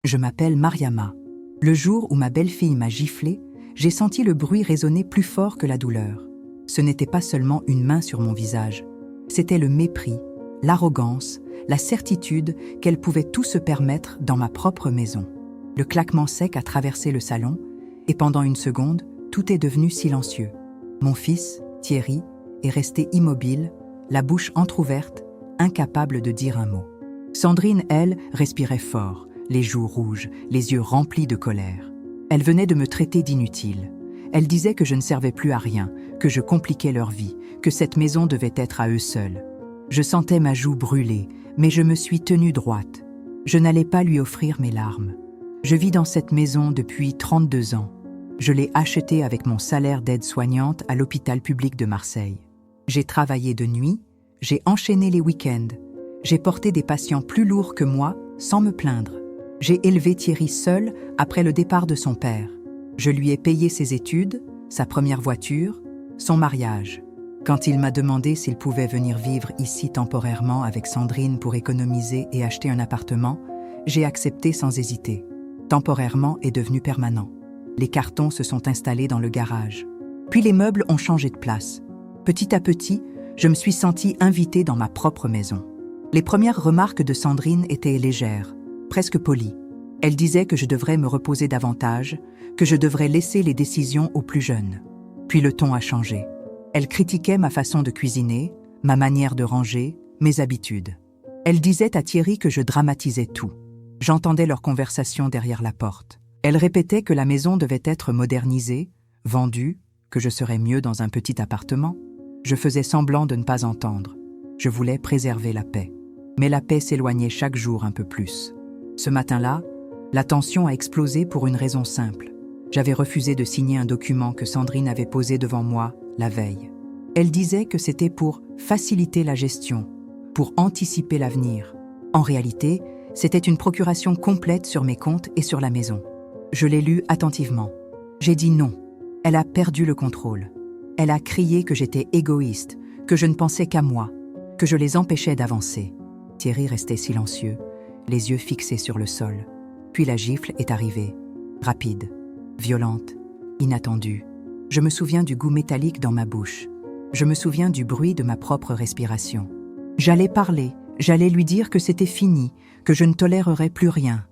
Je m'appelle Mariama. Le jour où ma belle-fille m'a giflé, j'ai senti le bruit résonner plus fort que la douleur. Ce n'était pas seulement une main sur mon visage, c'était le mépris, l'arrogance, la certitude qu'elle pouvait tout se permettre dans ma propre maison. Le claquement sec a traversé le salon, et pendant une seconde, tout est devenu silencieux. Mon fils, Thierry, est resté immobile, la bouche entr'ouverte, incapable de dire un mot. Sandrine, elle, respirait fort, les joues rouges, les yeux remplis de colère. Elle venait de me traiter d'inutile. Elle disait que je ne servais plus à rien, que je compliquais leur vie, que cette maison devait être à eux seuls. Je sentais ma joue brûler, mais je me suis tenue droite. Je n'allais pas lui offrir mes larmes. Je vis dans cette maison depuis 32 ans. Je l'ai achetée avec mon salaire d'aide-soignante à l'hôpital public de Marseille. J'ai travaillé de nuit, j'ai enchaîné les week-ends, j'ai porté des patients plus lourds que moi sans me plaindre. J'ai élevé Thierry seul après le départ de son père. Je lui ai payé ses études, sa première voiture, son mariage. Quand il m'a demandé s'il pouvait venir vivre ici temporairement avec Sandrine pour économiser et acheter un appartement, j'ai accepté sans hésiter. Temporairement est devenu permanent. Les cartons se sont installés dans le garage. Puis les meubles ont changé de place. Petit à petit, je me suis sentie invitée dans ma propre maison. Les premières remarques de Sandrine étaient légères, presque polies. Elle disait que je devrais me reposer davantage, que je devrais laisser les décisions aux plus jeunes. Puis le ton a changé. Elle critiquait ma façon de cuisiner, ma manière de ranger, mes habitudes. Elle disait à Thierry que je dramatisais tout. J'entendais leurs conversations derrière la porte. Elle répétait que la maison devait être modernisée, vendue, que je serais mieux dans un petit appartement. Je faisais semblant de ne pas entendre. Je voulais préserver la paix. Mais la paix s'éloignait chaque jour un peu plus. Ce matin-là, la tension a explosé pour une raison simple. J'avais refusé de signer un document que Sandrine avait posé devant moi la veille. Elle disait que c'était pour faciliter la gestion, pour anticiper l'avenir. En réalité, c'était une procuration complète sur mes comptes et sur la maison. Je l'ai lu attentivement. J'ai dit non. Elle a perdu le contrôle. Elle a crié que j'étais égoïste, que je ne pensais qu'à moi, que je les empêchais d'avancer. Thierry restait silencieux, les yeux fixés sur le sol. Puis la gifle est arrivée, rapide, violente, inattendue. Je me souviens du goût métallique dans ma bouche. Je me souviens du bruit de ma propre respiration. J'allais parler, j'allais lui dire que c'était fini, que je ne tolérerais plus rien.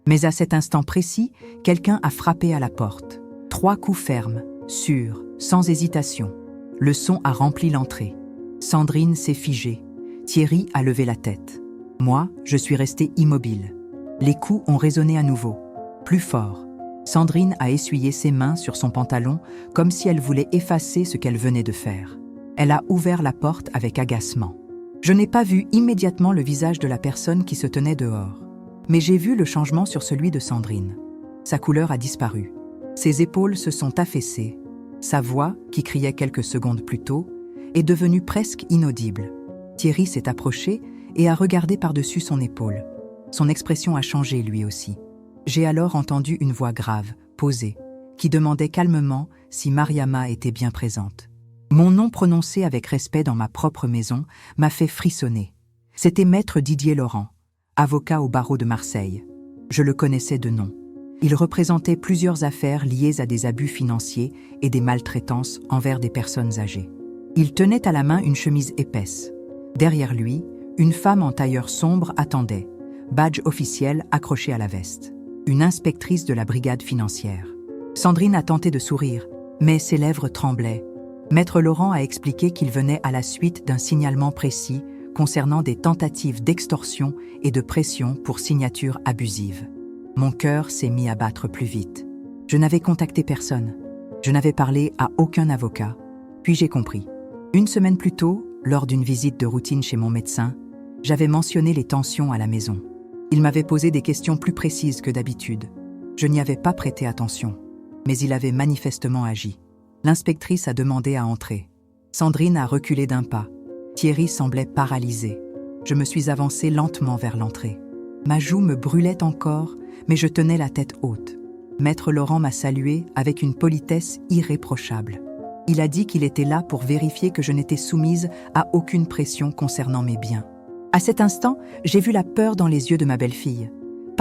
Mais à cet instant précis, quelqu'un a frappé à la porte. 3 coups fermes, sûrs, sans hésitation. Le son a rempli l'entrée. Sandrine s'est figée. Thierry a levé la tête. Moi, je suis restée immobile. Les coups ont résonné à nouveau, plus fort. Sandrine a essuyé ses mains sur son pantalon comme si elle voulait effacer ce qu'elle venait de faire. Elle a ouvert la porte avec agacement. Je n'ai pas vu immédiatement le visage de la personne qui se tenait dehors. Mais j'ai vu le changement sur celui de Sandrine. Sa couleur a disparu. Ses épaules se sont affaissées. Sa voix, qui criait quelques secondes plus tôt, est devenue presque inaudible. Thierry s'est approché et a regardé par-dessus son épaule. Son expression a changé lui aussi. J'ai alors entendu une voix grave, posée, qui demandait calmement si Mariama était bien présente. Mon nom prononcé avec respect dans ma propre maison m'a fait frissonner. C'était maître Didier Laurent, avocat au barreau de Marseille. Je le connaissais de nom. Il représentait plusieurs affaires liées à des abus financiers et des maltraitances envers des personnes âgées. Il tenait à la main une chemise épaisse. Derrière lui, une femme en tailleur sombre attendait, badge officiel accroché à la veste. Une inspectrice de la brigade financière. Sandrine a tenté de sourire, mais ses lèvres tremblaient. Maître Laurent a expliqué qu'il venait à la suite d'un signalement précis concernant des tentatives d'extorsion et de pression pour signature abusive. Mon cœur s'est mis à battre plus vite. Je n'avais contacté personne. Je n'avais parlé à aucun avocat. Puis j'ai compris. Une semaine plus tôt, lors d'une visite de routine chez mon médecin, j'avais mentionné les tensions à la maison. Il m'avait posé des questions plus précises que d'habitude. Je n'y avais pas prêté attention, mais il avait manifestement agi. L'inspectrice a demandé à entrer. Sandrine a reculé d'un pas. Thierry semblait paralysé. Je me suis avancée lentement vers l'entrée. Ma joue me brûlait encore, mais je tenais la tête haute. Maître Laurent m'a salué avec une politesse irréprochable. Il a dit qu'il était là pour vérifier que je n'étais soumise à aucune pression concernant mes biens. À cet instant, j'ai vu la peur dans les yeux de ma belle-fille.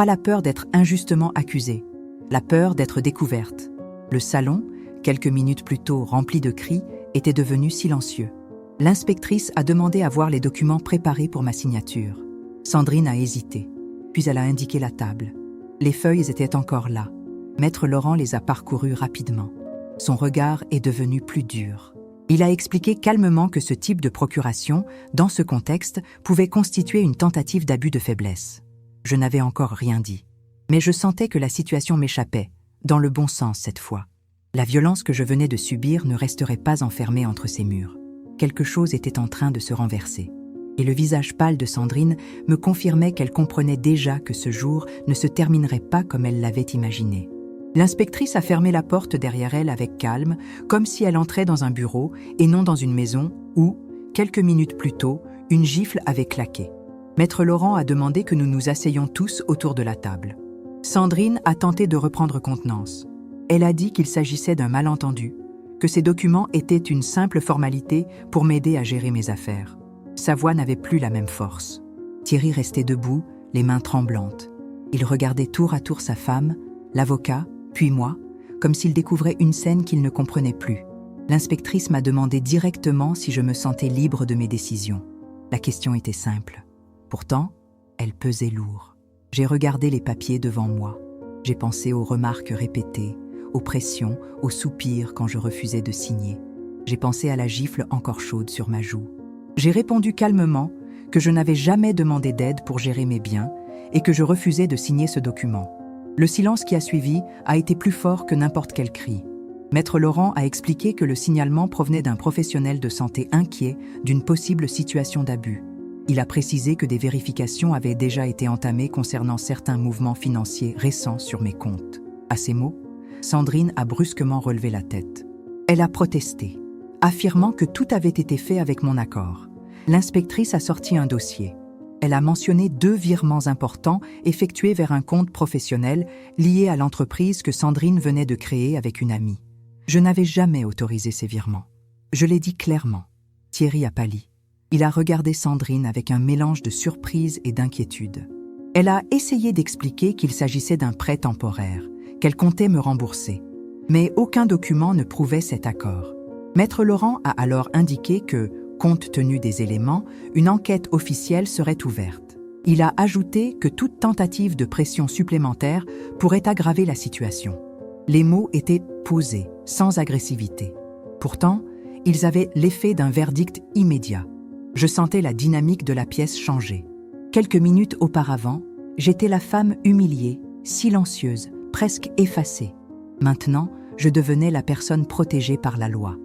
pas la peur d'être injustement accusée, la peur d'être découverte. Le salon, quelques minutes plus tôt rempli de cris, était devenu silencieux. L'inspectrice a demandé à voir les documents préparés pour ma signature. Sandrine a hésité, puis elle a indiqué la table. Les feuilles étaient encore là. Maître Laurent les a parcourues rapidement. Son regard est devenu plus dur. Il a expliqué calmement que ce type de procuration, dans ce contexte, pouvait constituer une tentative d'abus de faiblesse. Je n'avais encore rien dit. Mais je sentais que la situation m'échappait, dans le bon sens cette fois. La violence que je venais de subir ne resterait pas enfermée entre ces murs. Quelque chose était en train de se renverser. Et le visage pâle de Sandrine me confirmait qu'elle comprenait déjà que ce jour ne se terminerait pas comme elle l'avait imaginé. L'inspectrice a fermé la porte derrière elle avec calme, comme si elle entrait dans un bureau et non dans une maison où, quelques minutes plus tôt, une gifle avait claqué. Maître Laurent a demandé que nous nous asseyions tous autour de la table. Sandrine a tenté de reprendre contenance. Elle a dit qu'il s'agissait d'un malentendu, que ces documents étaient une simple formalité pour m'aider à gérer mes affaires. Sa voix n'avait plus la même force. Thierry restait debout, les mains tremblantes. Il regardait tour à tour sa femme, l'avocat, puis moi, comme s'il découvrait une scène qu'il ne comprenait plus. L'inspectrice m'a demandé directement si je me sentais libre de mes décisions. La question était simple. Pourtant, elle pesait lourd. J'ai regardé les papiers devant moi. J'ai pensé aux remarques répétées, aux pressions, aux soupirs quand je refusais de signer. J'ai pensé à la gifle encore chaude sur ma joue. J'ai répondu calmement que je n'avais jamais demandé d'aide pour gérer mes biens et que je refusais de signer ce document. Le silence qui a suivi a été plus fort que n'importe quel cri. Maître Laurent a expliqué que le signalement provenait d'un professionnel de santé inquiet d'une possible situation d'abus. Il a précisé que des vérifications avaient déjà été entamées concernant certains mouvements financiers récents sur mes comptes. À ces mots, Sandrine a brusquement relevé la tête. Elle a protesté, affirmant que tout avait été fait avec mon accord. L'inspectrice a sorti un dossier. Elle a mentionné 2 virements importants effectués vers un compte professionnel lié à l'entreprise que Sandrine venait de créer avec une amie. Je n'avais jamais autorisé ces virements. Je l'ai dit clairement. Thierry a pâli. Il a regardé Sandrine avec un mélange de surprise et d'inquiétude. Elle a essayé d'expliquer qu'il s'agissait d'un prêt temporaire, qu'elle comptait me rembourser. Mais aucun document ne prouvait cet accord. Maître Laurent a alors indiqué que, compte tenu des éléments, une enquête officielle serait ouverte. Il a ajouté que toute tentative de pression supplémentaire pourrait aggraver la situation. Les mots étaient posés, sans agressivité. Pourtant, ils avaient l'effet d'un verdict immédiat. Je sentais la dynamique de la pièce changer. Quelques minutes auparavant, j'étais la femme humiliée, silencieuse, presque effacée. Maintenant, je devenais la personne protégée par la loi.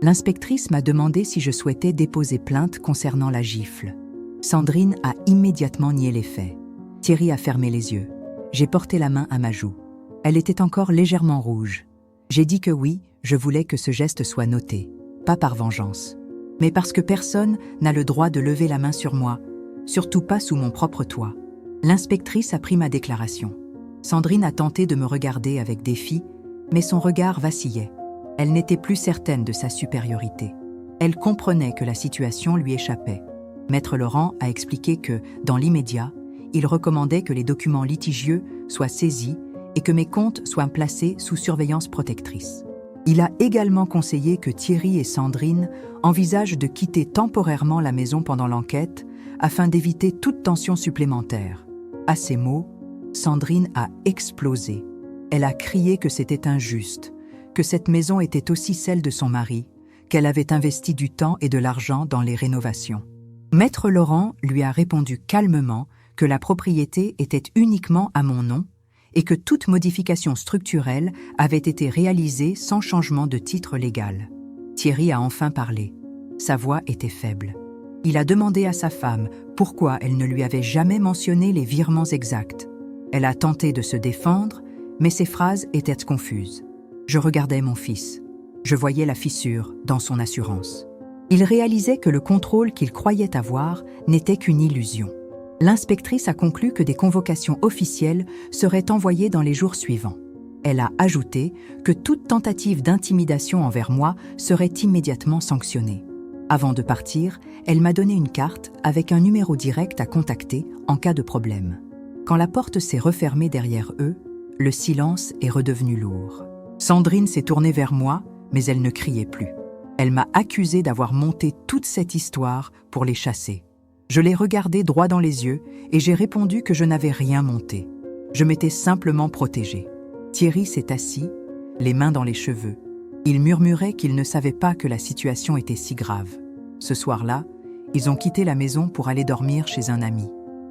L'inspectrice m'a demandé si je souhaitais déposer plainte concernant la gifle. Sandrine a immédiatement nié les faits. Thierry a fermé les yeux. J'ai porté la main à ma joue. Elle était encore légèrement rouge. J'ai dit que oui, je voulais que ce geste soit noté, pas par vengeance, mais parce que personne n'a le droit de lever la main sur moi, surtout pas sous mon propre toit. L'inspectrice a pris ma déclaration. Sandrine a tenté de me regarder avec défi, mais son regard vacillait. Elle n'était plus certaine de sa supériorité. Elle comprenait que la situation lui échappait. Maître Laurent a expliqué que, dans l'immédiat, il recommandait que les documents litigieux soient saisis et que mes comptes soient placés sous surveillance protectrice. Il a également conseillé que Thierry et Sandrine envisagent de quitter temporairement la maison pendant l'enquête afin d'éviter toute tension supplémentaire. À ces mots, Sandrine a explosé. Elle a crié que c'était injuste, que cette maison était aussi celle de son mari, qu'elle avait investi du temps et de l'argent dans les rénovations. Maître Laurent lui a répondu calmement que la propriété était uniquement à mon nom et que toute modification structurelle avait été réalisée sans changement de titre légal. Thierry a enfin parlé. Sa voix était faible. Il a demandé à sa femme pourquoi elle ne lui avait jamais mentionné les virements exacts. Elle a tenté de se défendre, mais ses phrases étaient confuses. Je regardais mon fils. Je voyais la fissure dans son assurance. Il réalisait que le contrôle qu'il croyait avoir n'était qu'une illusion. L'inspectrice a conclu que des convocations officielles seraient envoyées dans les jours suivants. Elle a ajouté que toute tentative d'intimidation envers moi serait immédiatement sanctionnée. Avant de partir, elle m'a donné une carte avec un numéro direct à contacter en cas de problème. Quand la porte s'est refermée derrière eux, le silence est redevenu lourd. Sandrine s'est tournée vers moi, mais elle ne criait plus. Elle m'a accusé d'avoir monté toute cette histoire pour les chasser. Je l'ai regardée droit dans les yeux et j'ai répondu que je n'avais rien monté. Je m'étais simplement protégée. Thierry s'est assis, les mains dans les cheveux. Il murmurait qu'il ne savait pas que la situation était si grave. Ce soir-là, ils ont quitté la maison pour aller dormir chez un ami.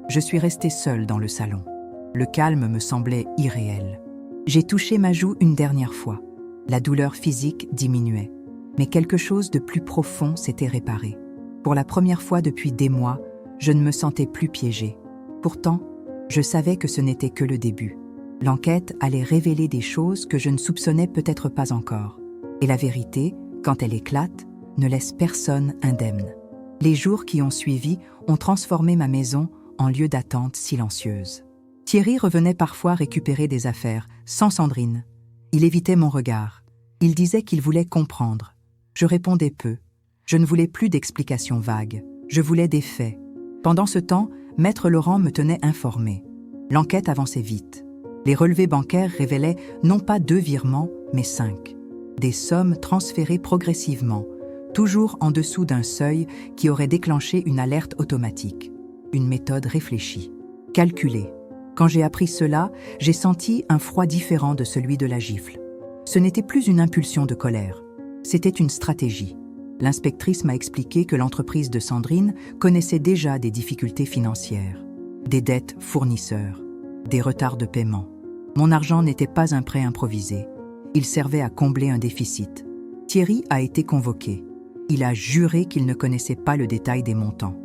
Je suis restée seule dans le salon. Le calme me semblait irréel. J'ai touché ma joue une dernière fois. La douleur physique diminuait, mais quelque chose de plus profond s'était réparé. Pour la première fois depuis des mois, je ne me sentais plus piégée. Pourtant, je savais que ce n'était que le début. L'enquête allait révéler des choses que je ne soupçonnais peut-être pas encore. Et la vérité, quand elle éclate, ne laisse personne indemne. Les jours qui ont suivi ont transformé ma maison en lieu d'attente silencieuse. Thierry revenait parfois récupérer des affaires, sans Sandrine. Il évitait mon regard. Il disait qu'il voulait comprendre. Je répondais peu. Je ne voulais plus d'explications vagues. Je voulais des faits. Pendant ce temps, Maître Laurent me tenait informé. L'enquête avançait vite. Les relevés bancaires révélaient non pas 2 virements, mais 5. Des sommes transférées progressivement, toujours en dessous d'un seuil qui aurait déclenché une alerte automatique. Une méthode réfléchie, calculée. Quand j'ai appris cela, j'ai senti un froid différent de celui de la gifle. Ce n'était plus une impulsion de colère, c'était une stratégie. L'inspectrice m'a expliqué que l'entreprise de Sandrine connaissait déjà des difficultés financières, des dettes fournisseurs, des retards de paiement. Mon argent n'était pas un prêt improvisé, il servait à combler un déficit. Thierry a été convoqué. Il a juré qu'il ne connaissait pas le détail des montants.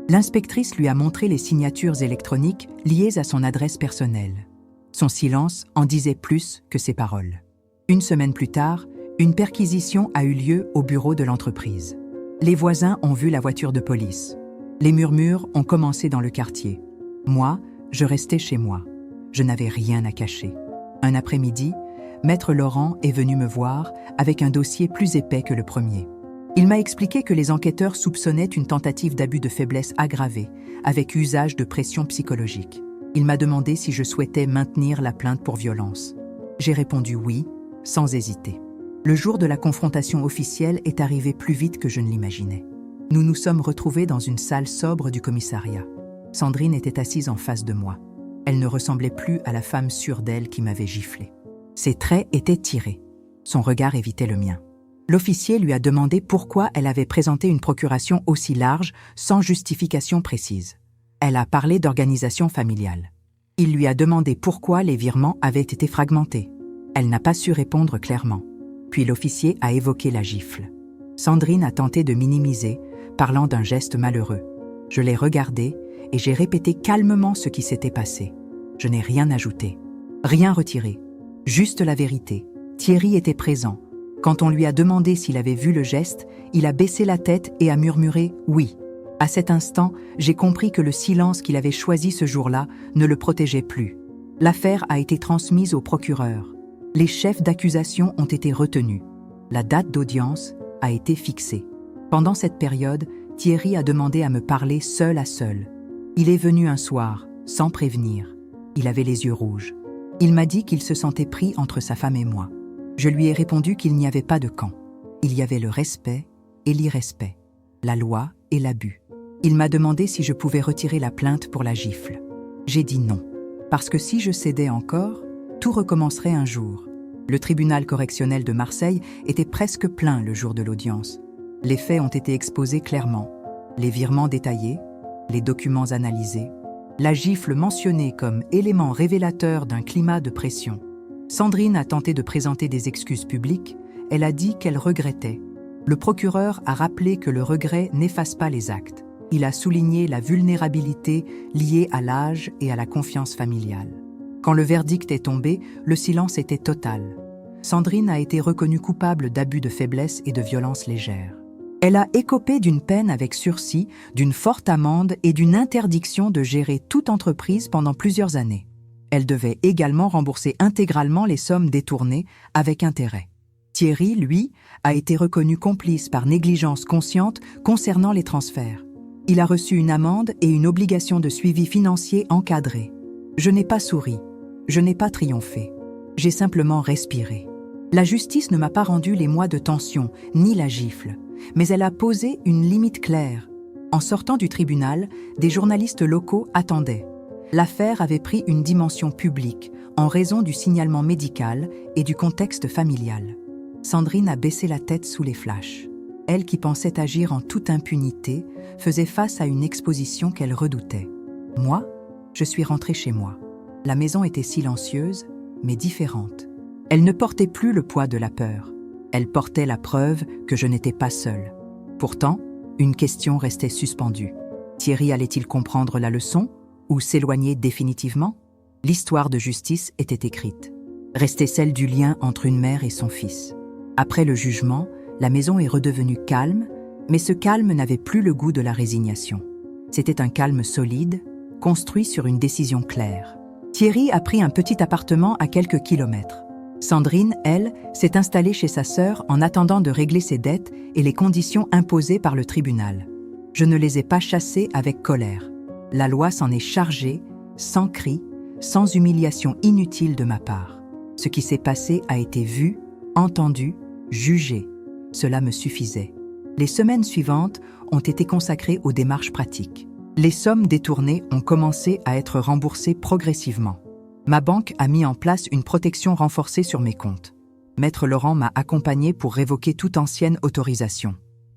L'inspectrice lui a montré les signatures électroniques liées à son adresse personnelle. Son silence en disait plus que ses paroles. Une semaine plus tard, une perquisition a eu lieu au bureau de l'entreprise. Les voisins ont vu la voiture de police. Les murmures ont commencé dans le quartier. Moi, je restais chez moi. Je n'avais rien à cacher. Un après-midi, Maître Laurent est venu me voir avec un dossier plus épais que le premier. Il m'a expliqué que les enquêteurs soupçonnaient une tentative d'abus de faiblesse aggravée, avec usage de pression psychologique. Il m'a demandé si je souhaitais maintenir la plainte pour violence. J'ai répondu oui, sans hésiter. Le jour de la confrontation officielle est arrivé plus vite que je ne l'imaginais. Nous nous sommes retrouvés dans une salle sobre du commissariat. Sandrine était assise en face de moi. Elle ne ressemblait plus à la femme sûre d'elle qui m'avait giflé. Ses traits étaient tirés. Son regard évitait le mien. L'officier lui a demandé pourquoi elle avait présenté une procuration aussi large, sans justification précise. Elle a parlé d'organisation familiale. Il lui a demandé pourquoi les virements avaient été fragmentés. Elle n'a pas su répondre clairement. Puis l'officier a évoqué la gifle. Sandrine a tenté de minimiser, parlant d'un geste malheureux. Je l'ai regardée et j'ai répété calmement ce qui s'était passé. Je n'ai rien ajouté, rien retiré, juste la vérité. Thierry était présent. Quand on lui a demandé s'il avait vu le geste, il a baissé la tête et a murmuré « oui ». À cet instant, j'ai compris que le silence qu'il avait choisi ce jour-là ne le protégeait plus. L'affaire a été transmise au procureur. Les chefs d'accusation ont été retenus. La date d'audience a été fixée. Pendant cette période, Thierry a demandé à me parler seul à seul. Il est venu un soir, sans prévenir. Il avait les yeux rouges. Il m'a dit qu'il se sentait pris entre sa femme et moi. Je lui ai répondu qu'il n'y avait pas de camp. Il y avait le respect et l'irrespect, la loi et l'abus. Il m'a demandé si je pouvais retirer la plainte pour la gifle. J'ai dit non, parce que si je cédais encore, tout recommencerait un jour. Le tribunal correctionnel de Marseille était presque plein le jour de l'audience. Les faits ont été exposés clairement. Les virements détaillés, les documents analysés, la gifle mentionnée comme élément révélateur d'un climat de pression. Sandrine a tenté de présenter des excuses publiques, elle a dit qu'elle regrettait. Le procureur a rappelé que le regret n'efface pas les actes. Il a souligné la vulnérabilité liée à l'âge et à la confiance familiale. Quand le verdict est tombé, le silence était total. Sandrine a été reconnue coupable d'abus de faiblesse et de violence légère. Elle a écopé d'une peine avec sursis, d'une forte amende et d'une interdiction de gérer toute entreprise pendant plusieurs années. Elle devait également rembourser intégralement les sommes détournées avec intérêt. Thierry, lui, a été reconnu complice par négligence consciente concernant les transferts. Il a reçu une amende et une obligation de suivi financier encadrée. Je n'ai pas souri, je n'ai pas triomphé. J'ai simplement respiré. La justice ne m'a pas rendu les mois de tension, ni la gifle, mais elle a posé une limite claire. En sortant du tribunal, des journalistes locaux attendaient. L'affaire avait pris une dimension publique en raison du signalement médical et du contexte familial. Sandrine a baissé la tête sous les flashs. Elle qui pensait agir en toute impunité faisait face à une exposition qu'elle redoutait. Moi, je suis rentrée chez moi. La maison était silencieuse, mais différente. Elle ne portait plus le poids de la peur. Elle portait la preuve que je n'étais pas seule. Pourtant, une question restait suspendue. Thierry allait-il comprendre la leçon ou s'éloigner définitivement? L'histoire de justice était écrite. Restait celle du lien entre une mère et son fils. Après le jugement, la maison est redevenue calme, mais ce calme n'avait plus le goût de la résignation. C'était un calme solide, construit sur une décision claire. Thierry a pris un petit appartement à quelques kilomètres. Sandrine, elle, s'est installée chez sa sœur en attendant de régler ses dettes et les conditions imposées par le tribunal. Je ne les ai pas chassées avec colère. La loi s'en est chargée, sans cri, sans humiliation inutile de ma part. Ce qui s'est passé a été vu, entendu, jugé. Cela me suffisait. Les semaines suivantes ont été consacrées aux démarches pratiques. Les sommes détournées ont commencé à être remboursées progressivement. Ma banque a mis en place une protection renforcée sur mes comptes. Maître Laurent m'a accompagné pour révoquer toute ancienne autorisation.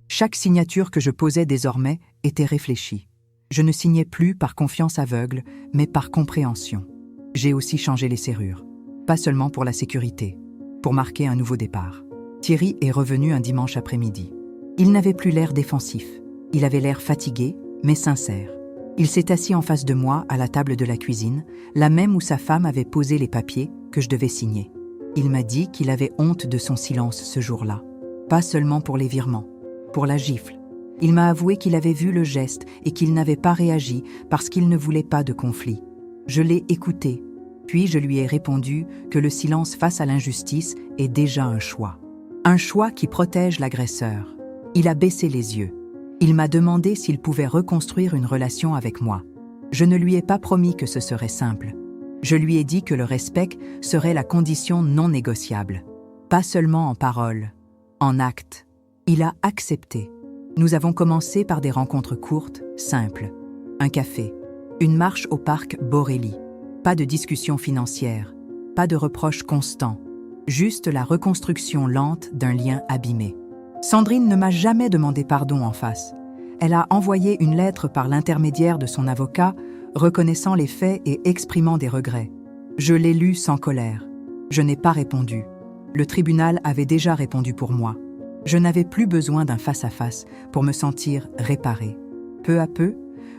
Chaque signature que je posais désormais était réfléchie. Je ne signais plus par confiance aveugle, mais par compréhension. J'ai aussi changé les serrures. Pas seulement pour la sécurité, pour marquer un nouveau départ. Thierry est revenu un dimanche après-midi. Il n'avait plus l'air défensif. Il avait l'air fatigué, mais sincère. Il s'est assis en face de moi à la table de la cuisine, la même où sa femme avait posé les papiers que je devais signer. Il m'a dit qu'il avait honte de son silence ce jour-là. Pas seulement pour les virements, pour la gifle. Il m'a avoué qu'il avait vu le geste et qu'il n'avait pas réagi parce qu'il ne voulait pas de conflit. Je l'ai écouté, puis je lui ai répondu que le silence face à l'injustice est déjà un choix. Un choix qui protège l'agresseur. Il a baissé les yeux. Il m'a demandé s'il pouvait reconstruire une relation avec moi. Je ne lui ai pas promis que ce serait simple. Je lui ai dit que le respect serait la condition non négociable. Pas seulement en parole, en acte. Il a accepté. Nous avons commencé par des rencontres courtes, simples. Un café, une marche au parc Borelli. Pas de discussion financière, pas de reproches constants. Juste la reconstruction lente d'un lien abîmé. Sandrine ne m'a jamais demandé pardon en face. Elle a envoyé une lettre par l'intermédiaire de son avocat, reconnaissant les faits et exprimant des regrets. Je l'ai lu sans colère. Je n'ai pas répondu. Le tribunal avait déjà répondu pour moi. Je n'avais plus besoin d'un face-à-face pour me sentir réparée. Peu à peu,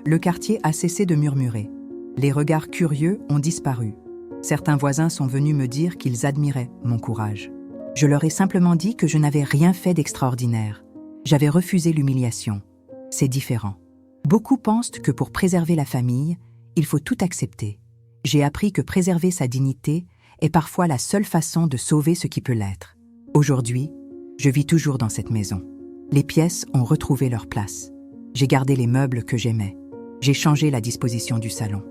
le quartier a cessé de murmurer. Les regards curieux ont disparu. Certains voisins sont venus me dire qu'ils admiraient mon courage. Je leur ai simplement dit que je n'avais rien fait d'extraordinaire. J'avais refusé l'humiliation. C'est différent. Beaucoup pensent que pour préserver la famille, il faut tout accepter. J'ai appris que préserver sa dignité est parfois la seule façon de sauver ce qui peut l'être. Aujourd'hui, je vis toujours dans cette maison. Les pièces ont retrouvé leur place. J'ai gardé les meubles que j'aimais. J'ai changé la disposition du salon.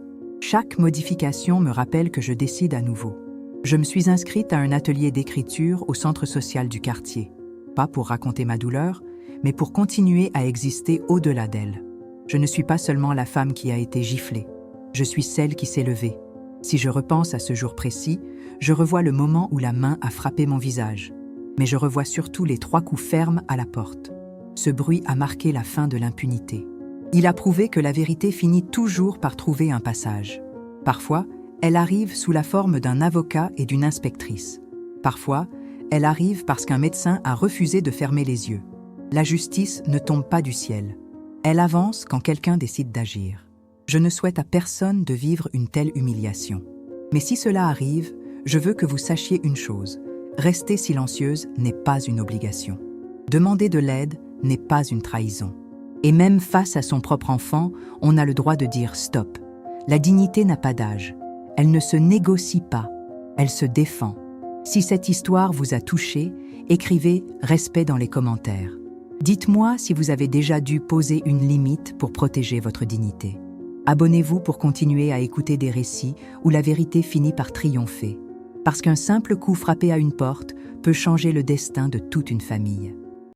Chaque modification me rappelle que je décide à nouveau. Je me suis inscrite à un atelier d'écriture au centre social du quartier. Pas pour raconter ma douleur, mais pour continuer à exister au-delà d'elle. Je ne suis pas seulement la femme qui a été giflée. Je suis celle qui s'est levée. Si je repense à ce jour précis, je revois le moment où la main a frappé mon visage. Mais je revois surtout les 3 coups fermes à la porte. Ce bruit a marqué la fin de l'impunité. Il a prouvé que la vérité finit toujours par trouver un passage. Parfois, elle arrive sous la forme d'un avocat et d'une inspectrice. Parfois, elle arrive parce qu'un médecin a refusé de fermer les yeux. La justice ne tombe pas du ciel. Elle avance quand quelqu'un décide d'agir. Je ne souhaite à personne de vivre une telle humiliation. Mais si cela arrive, je veux que vous sachiez une chose. Rester silencieuse n'est pas une obligation. Demander de l'aide n'est pas une trahison. Et même face à son propre enfant, on a le droit de dire stop. La dignité n'a pas d'âge. Elle ne se négocie pas, elle se défend. Si cette histoire vous a touché, écrivez « respect » dans les commentaires. Dites-moi si vous avez déjà dû poser une limite pour protéger votre dignité. Abonnez-vous pour continuer à écouter des récits où la vérité finit par triompher. Parce qu'un simple coup frappé à une porte peut changer le destin de toute une famille.